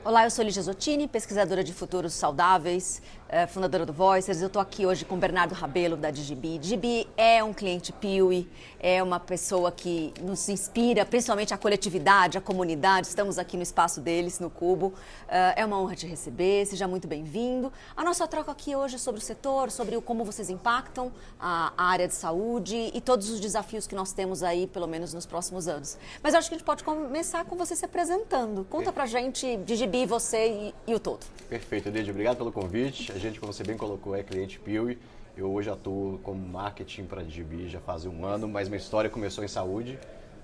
Olá, eu sou Lígia Zottini, pesquisadora de futuros saudáveis, fundadora do Voicers. Eu estou aqui hoje com o Bernardo Rabelo, da Digibi. Digibi é um cliente Piuí, é uma pessoa que nos inspira, principalmente a coletividade, a comunidade. Estamos aqui no espaço deles, no Cubo. É uma honra te receber, seja muito bem-vindo. A nossa troca aqui hoje é sobre o setor, sobre como vocês impactam a área de saúde e todos os desafios que nós temos aí, pelo menos nos próximos anos. Mas eu acho que a gente pode começar com você se apresentando. Conta pra gente, Digibi, você e o todo. Perfeito, Lídia. Obrigado pelo convite. A gente, como você bem colocou, é cliente Piuí. Eu hoje atuo como marketing para a Digibi já faz um ano, mas minha história começou em saúde.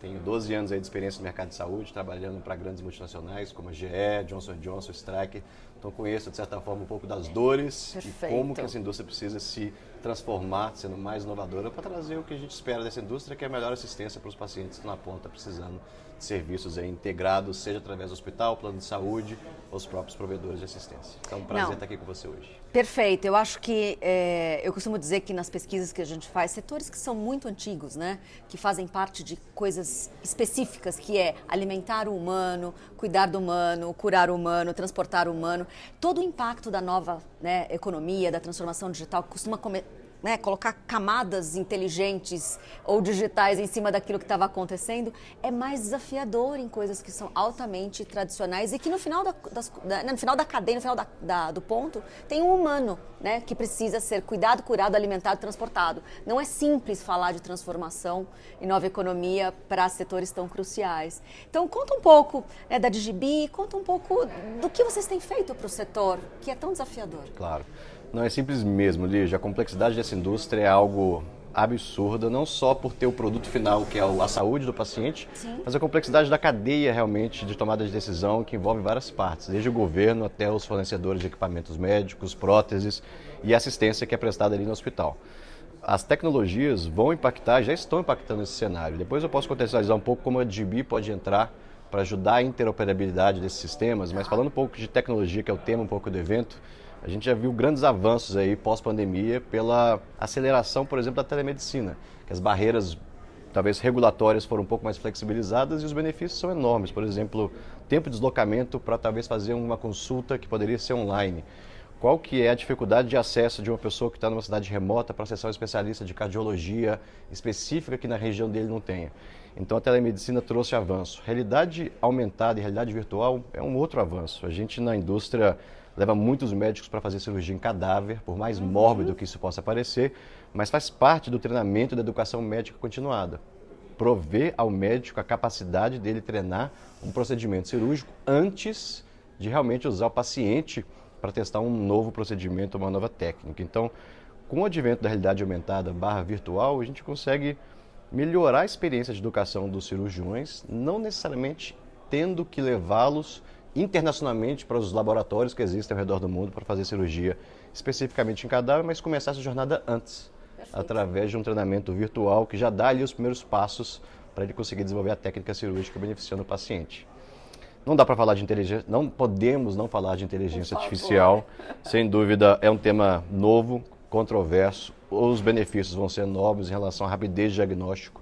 Tenho 12 anos aí de experiência no mercado de saúde, trabalhando para grandes multinacionais como a GE, Johnson & Johnson, Stryker. Então conheço, de certa forma, um pouco das dores. Perfeito. E como que essa indústria precisa se transformar, sendo mais inovadora, para trazer o que a gente espera dessa indústria, que é a melhor assistência para os pacientes que estão na ponta precisando de serviços aí integrados, seja através do hospital, plano de saúde, ou os próprios provedores de assistência. Então é um prazer estar aqui com você hoje. Perfeito. Eu acho que, eu costumo dizer que nas pesquisas que a gente faz, setores que são muito antigos, né, que fazem parte de coisas específicas, que é alimentar o humano, cuidar do humano, curar o humano, transportar o humano, todo o impacto da nova, né, economia, da transformação digital, costuma colocar camadas inteligentes ou digitais em cima daquilo que estava acontecendo, é mais desafiador em coisas que são altamente tradicionais e que no final no final da cadeia, no final do ponto, tem um humano, né, que precisa ser cuidado, curado, alimentado, transportado. Não é simples falar de transformação e nova economia para setores tão cruciais. Então, conta um pouco, né, da Digibi, conta um pouco do que vocês têm feito para o setor, que é tão desafiador. Claro. Não é simples mesmo, Lígia. A complexidade dessa indústria é algo absurda, não só por ter o produto final, que é a saúde do paciente, Sim. mas a complexidade da cadeia realmente de tomada de decisão, que envolve várias partes, desde o governo até os fornecedores de equipamentos médicos, próteses e assistência que é prestada ali no hospital. As tecnologias vão impactar, já estão impactando esse cenário. Depois eu posso contextualizar um pouco como a Digibi pode entrar para ajudar a interoperabilidade desses sistemas, mas falando um pouco de tecnologia, que é o tema um pouco do evento, a gente já viu grandes avanços aí pós-pandemia pela aceleração, por exemplo, da telemedicina, que as barreiras, talvez regulatórias, foram um pouco mais flexibilizadas e os benefícios são enormes. Por exemplo, tempo de deslocamento para talvez fazer uma consulta que poderia ser online. Qual que é a dificuldade de acesso de uma pessoa que está numa cidade remota para acessar um especialista de cardiologia específica que na região dele não tenha? Então a telemedicina trouxe avanço. Realidade aumentada e realidade virtual é um outro avanço. A gente na indústria leva muitos médicos para fazer cirurgia em cadáver, por mais mórbido que isso possa parecer, mas faz parte do treinamento da educação médica continuada. Prover ao médico a capacidade dele treinar um procedimento cirúrgico antes de realmente usar o paciente para testar um novo procedimento, uma nova técnica. Então, com o advento da realidade aumentada / virtual, a gente consegue melhorar a experiência de educação dos cirurgiões, não necessariamente tendo que levá-los internacionalmente para os laboratórios que existem ao redor do mundo para fazer cirurgia especificamente em cadáver, mas começar essa jornada antes, através de um treinamento virtual que já dá ali os primeiros passos para ele conseguir desenvolver a técnica cirúrgica beneficiando o paciente. Não dá para falar de inteligência, não podemos não falar de inteligência artificial, sem dúvida é um tema novo, controverso, os benefícios vão ser enormes em relação à rapidez de diagnóstico.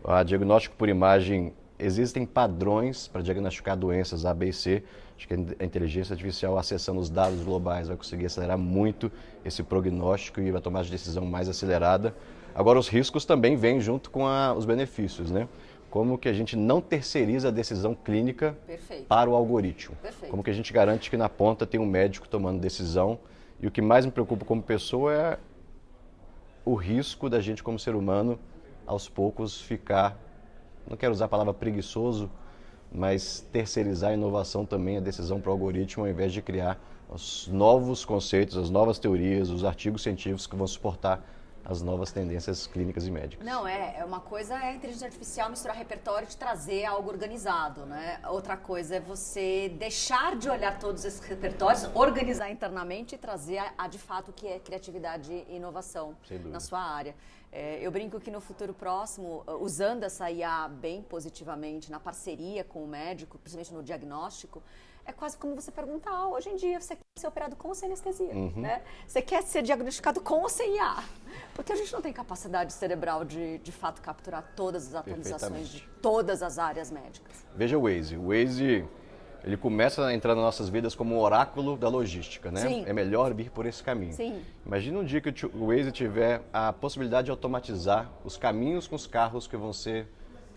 A diagnóstico por imagem, existem padrões para diagnosticar doenças A, B e C. Acho que a inteligência artificial, acessando os dados globais, vai conseguir acelerar muito esse prognóstico e vai tomar a decisão mais acelerada. Agora, os riscos também vêm junto com os benefícios, né? Como que a gente não terceiriza a decisão clínica para o algoritmo. Como que a gente garante que na ponta tem um médico tomando decisão. E o que mais me preocupa como pessoa é o risco da gente, como ser humano, aos poucos ficar, não quero usar a palavra preguiçoso, mas terceirizar a inovação também, a decisão para o algoritmo, ao invés de criar os novos conceitos, as novas teorias, os artigos científicos que vão suportar as novas tendências clínicas e médicas. Não, uma coisa é a inteligência artificial misturar repertório e te trazer algo organizado, né? Outra coisa é você deixar de olhar todos esses repertórios, organizar internamente e trazer de fato o que é criatividade e inovação na sua área. Eu brinco que no futuro próximo, usando essa IA bem positivamente, na parceria com o médico, principalmente no diagnóstico, é quase como você perguntar, hoje em dia você quer ser operado com ou sem anestesia, né? Você quer ser diagnosticado com ou sem IA? Porque a gente não tem capacidade cerebral de fato capturar todas as atualizações de todas as áreas médicas. Veja o Waze. O Waze Ele começa a entrar nas nossas vidas como um oráculo da logística, né? Sim. É melhor vir por esse caminho. Sim. Imagina um dia que o Waze tiver a possibilidade de automatizar os caminhos com os carros que vão ser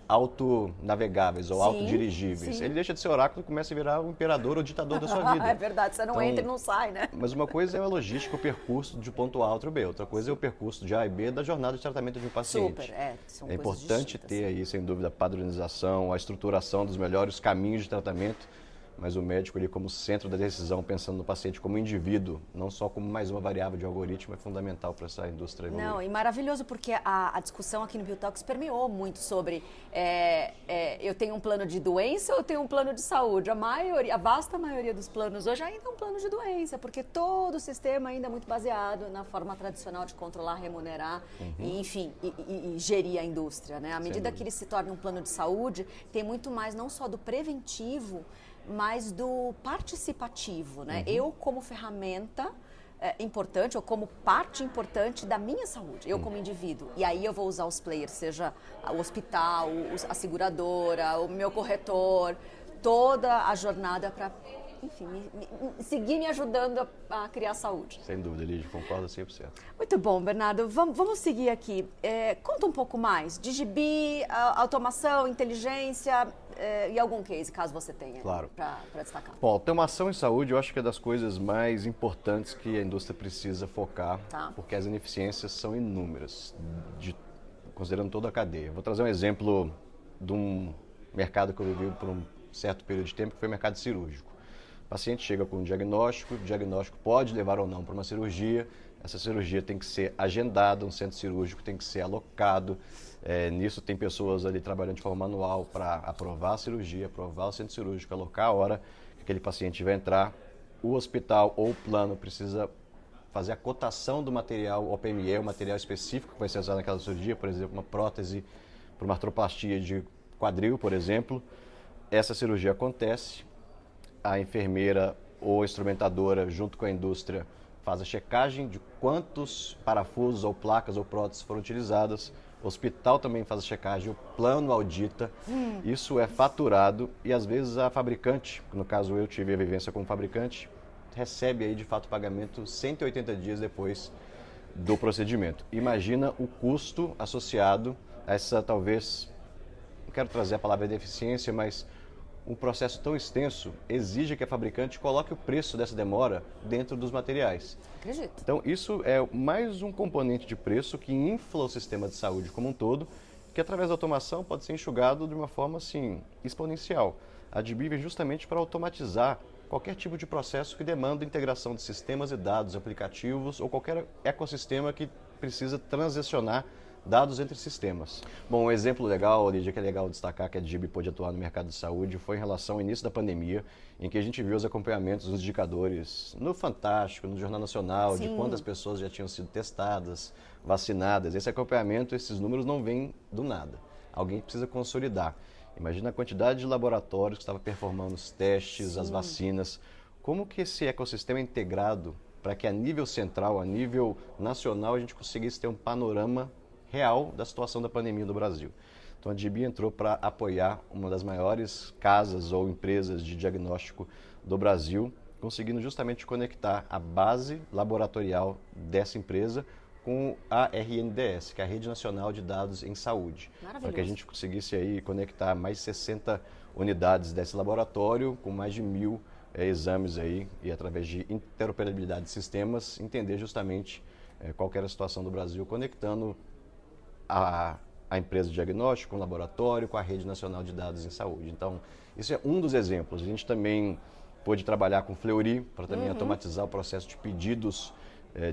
autonavegáveis ou Sim, autodirigíveis. sim. Ele deixa de ser oráculo e começa a virar o imperador ou ditador da sua vida. É verdade, você não Então, entra e não sai, né? Mas uma coisa é a logística, o percurso de ponto A ao outro B. Outra coisa é o percurso de A e B da jornada de tratamento de um paciente. Super, são É coisas importante distintas. ter aí, sem dúvida, a padronização, a estruturação dos melhores caminhos de tratamento, mas o médico ali como centro da decisão, pensando no paciente como indivíduo, não só como mais uma variável de algoritmo, é fundamental para essa indústria evoluir. Não, e maravilhoso porque a discussão aqui no Biotox permeou muito sobre eu tenho um plano de doença ou eu tenho um plano de saúde. A vasta maioria dos planos hoje ainda é um plano de doença, porque todo o sistema ainda é muito baseado na forma tradicional de controlar, remunerar e, enfim, e gerir a indústria, né? À medida que ele se torna um plano de saúde, tem muito mais não só do preventivo, mas do participativo, né? Eu como ferramenta importante, ou como parte importante da minha saúde, eu como indivíduo. E aí eu vou usar os players, seja o hospital, a seguradora, o meu corretor, toda a jornada para, enfim, seguir me ajudando a criar saúde. Sem dúvida, Lígia, concordo 100%. Muito bom, Bernardo. Vamos seguir aqui. Conta um pouco mais de GB, automação, inteligência e algum case, caso você tenha, Claro. para destacar. Bom, automação em saúde eu acho que é das coisas mais importantes que a indústria precisa focar, Tá. porque as ineficiências são inúmeras, considerando toda a cadeia. Vou trazer um exemplo de um mercado que eu vivi por um certo período de tempo, que foi o mercado cirúrgico. O paciente chega com um diagnóstico, o diagnóstico pode levar ou não para uma cirurgia, essa cirurgia tem que ser agendada, um centro cirúrgico tem que ser alocado, nisso tem pessoas ali trabalhando de forma manual para aprovar a cirurgia, aprovar o centro cirúrgico, alocar a hora que aquele paciente vai entrar. O hospital ou o plano precisa fazer a cotação do material OPME, o material específico que vai ser usado naquela cirurgia, por exemplo, uma prótese para uma artroplastia de quadril, por exemplo. Essa cirurgia acontece, a enfermeira ou a instrumentadora, junto com a indústria, faz a checagem de quantos parafusos ou placas ou próteses foram utilizadas. O hospital também faz a checagem, o plano audita. Isso é faturado e às vezes a fabricante, no caso eu tive a vivência como fabricante, recebe aí de fato o pagamento 180 dias depois do procedimento. Imagina o custo associado a essa, talvez, não quero trazer a palavra deficiência, mas um processo tão extenso exige que a fabricante coloque o preço dessa demora dentro dos materiais. Acredito. Então, isso é mais um componente de preço que infla o sistema de saúde como um todo, que através da automação pode ser enxugado de uma forma assim, exponencial. A DB vem justamente para automatizar qualquer tipo de processo que demanda integração de sistemas e dados, aplicativos ou qualquer ecossistema que precisa transacionar dados entre sistemas. Bom, um exemplo legal, Lídia, que é legal destacar que a DB pôde atuar no mercado de saúde foi em relação ao início da pandemia, em que a gente viu os acompanhamentos dos indicadores no Fantástico, no Jornal Nacional, de quantas pessoas já tinham sido testadas, vacinadas. Esse acompanhamento, esses números não vêm do nada. Alguém precisa consolidar. Imagina a quantidade de laboratórios que estavam performando os testes, as vacinas. Como que esse ecossistema é integrado para que a nível central, a nível nacional, a gente conseguisse ter um panorama real da situação da pandemia do Brasil. Então a DB entrou para apoiar uma das maiores casas ou empresas de diagnóstico do Brasil, conseguindo justamente conectar a base laboratorial dessa empresa com a RNDS, que é a Rede Nacional de Dados em Saúde. Para que a gente conseguisse aí conectar mais de 60 unidades desse laboratório, com mais de 1.000 exames aí, e através de interoperabilidade de sistemas, entender justamente qual que era a situação do Brasil, conectando a empresa de diagnóstico, com o laboratório, com a Rede Nacional de Dados em Saúde. Então, isso é um dos exemplos. A gente também pôde trabalhar com Fleury para também automatizar o processo de pedidos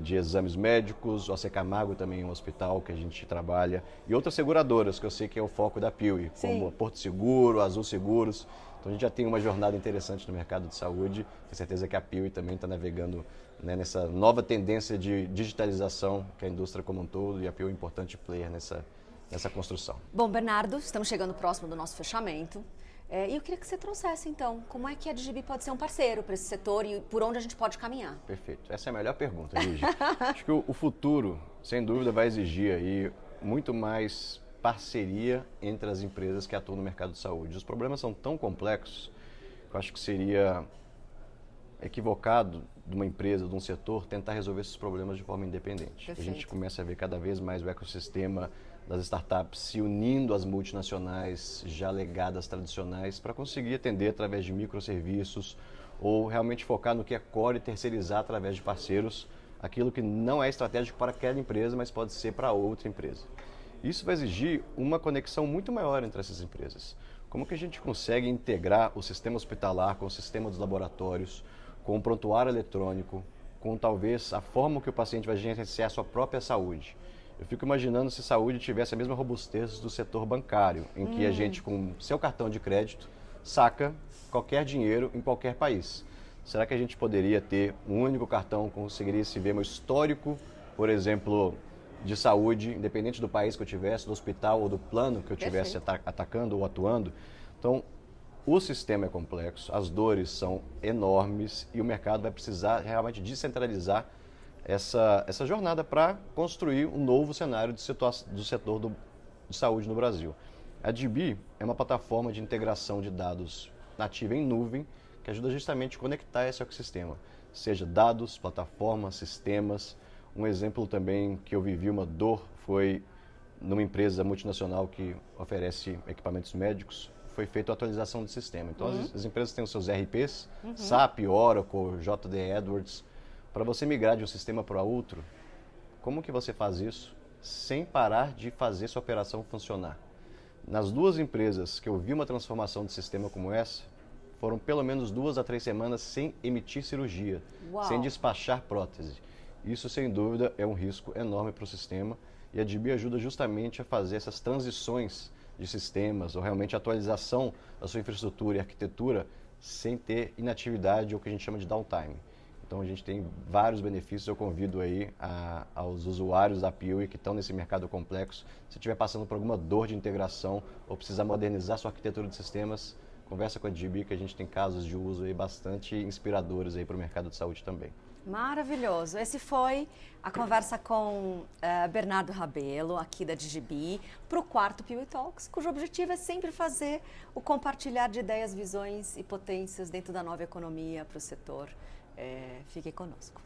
de exames médicos. O AC Camargo também é um hospital que a gente trabalha. E outras seguradoras, que eu sei que é o foco da Piuí, como Porto Seguro, Azul Seguros. Então, a gente já tem uma jornada interessante no mercado de saúde. Tenho certeza que a Piuí também está navegando nessa nova tendência de digitalização que a indústria como um todo, e a Piuí é um importante player nessa construção. Bom, Bernardo, estamos chegando próximo do nosso fechamento. E eu queria que você trouxesse, então, como é que a DGB pode ser um parceiro para esse setor e por onde a gente pode caminhar? Perfeito. Essa é a melhor pergunta, Lígia. Acho que o futuro, sem dúvida, vai exigir aí muito mais parceria entre as empresas que atuam no mercado de saúde. Os problemas são tão complexos Eu acho que seria equivocado de uma empresa, de um setor, tentar resolver esses problemas de forma independente. Perfeito. A gente começa a ver cada vez mais o ecossistema das startups se unindo às multinacionais já legadas tradicionais para conseguir atender através de microserviços ou realmente focar no que é core e terceirizar através de parceiros aquilo que não é estratégico para aquela empresa, mas pode ser para outra empresa. Isso vai exigir uma conexão muito maior entre essas empresas. Como que a gente consegue integrar o sistema hospitalar com o sistema dos laboratórios, com o prontuário eletrônico, com talvez a forma que o paciente vai gerenciar a sua própria saúde. Eu fico imaginando se saúde tivesse a mesma robustez do setor bancário, em que a gente, com seu cartão de crédito, saca qualquer dinheiro em qualquer país. Será que a gente poderia ter um único cartão, conseguiria se ver meu histórico, por exemplo, de saúde, independente do país que eu tivesse, do hospital ou do plano que eu estivesse atacando ou atuando? Então, o sistema é complexo, as dores são enormes e o mercado vai precisar realmente descentralizar essa jornada para construir um novo cenário do setor de saúde no Brasil. A DB é uma plataforma de integração de dados nativa em nuvem que ajuda justamente a conectar esse ecossistema, seja dados, plataformas, sistemas. Um exemplo também que eu vivi uma dor foi numa empresa multinacional que oferece equipamentos médicos, foi feita a atualização do sistema. Então as empresas têm os seus RPs, SAP, Oracle, JD Edwards. Para você migrar de um sistema para outro, como que você faz isso sem parar de fazer sua operação funcionar? Nas duas empresas que eu vi uma transformação de sistema como essa, foram pelo menos 2 a 3 semanas sem emitir cirurgia, sem despachar prótese. Isso, sem dúvida, é um risco enorme para o sistema e a DB ajuda justamente a fazer essas transições de sistemas ou realmente a atualização da sua infraestrutura e arquitetura sem ter inatividade ou o que a gente chama de downtime. Então a gente tem vários benefícios, eu convido aí aos usuários da Piuí que estão nesse mercado complexo, se estiver passando por alguma dor de integração ou precisar modernizar sua arquitetura de sistemas, conversa com a DB que a gente tem casos de uso aí bastante inspiradores aí para o mercado de saúde também. Maravilhoso. Esse foi a conversa com Bernardo Rabelo, aqui da DGB, para o quarto Piuí Talks, cujo objetivo é sempre fazer o compartilhar de ideias, visões e potências dentro da nova economia para o setor. Fiquem conosco.